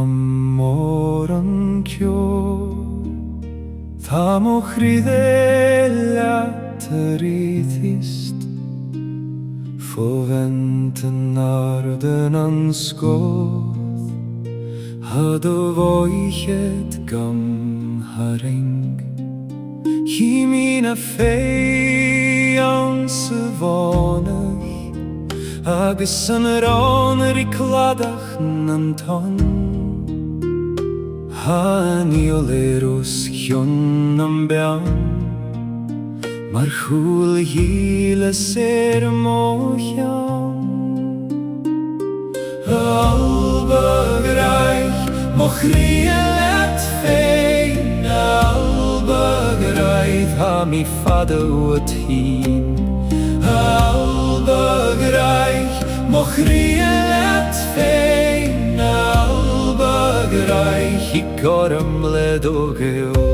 morgon kjå Ta må chridella terithist Forventen arden anskåð Hadde voichet gam haring Hi mina feianse vanach Agus an raner I kladach nan ton Han ioleros hjon am bean Mar chul hile ser mojan Albegraich moch rielet fein Albegraich ha mi fadde ut hin Albegraich moch rielet fein Albegraich I gorm led og geo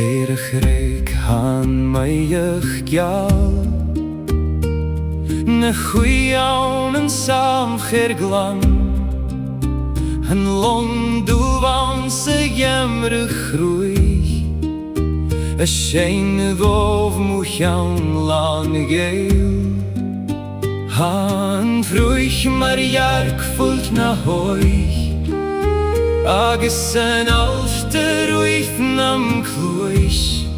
Eirech han meiach gjal Na chwiawn yn samcher glan Yn long duvan se jemre chrwy Y sein ddof mwychawn lan geil Han frwych mar jark fullt na hoich Agus yn alter wyth nam clwys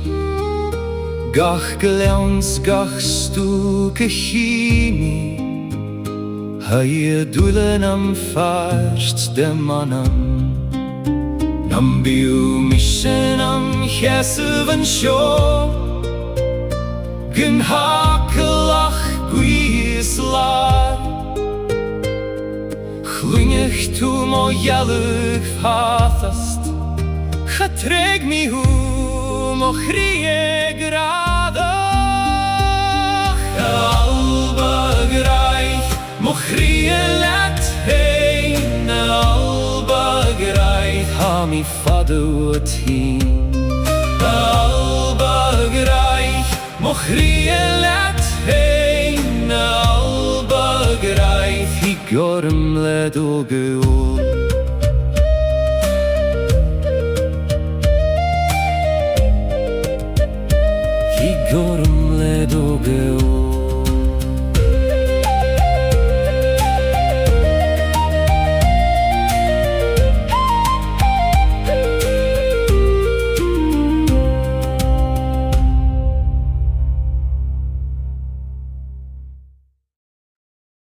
Gach gleons gach stúke chini Haie dúlen am farst dem anam Nam biu mischen am cheseven sjó Gyn hakelach gwislar Chluingech tu mo jellug hathast Chatreg mi hu mo chrieg radach Albegraich mo chrielet hein Albegraich ha mi fadde ut hin Albegraich mo chrielet hein Albegraich I gorm led og geol I gorm led og geol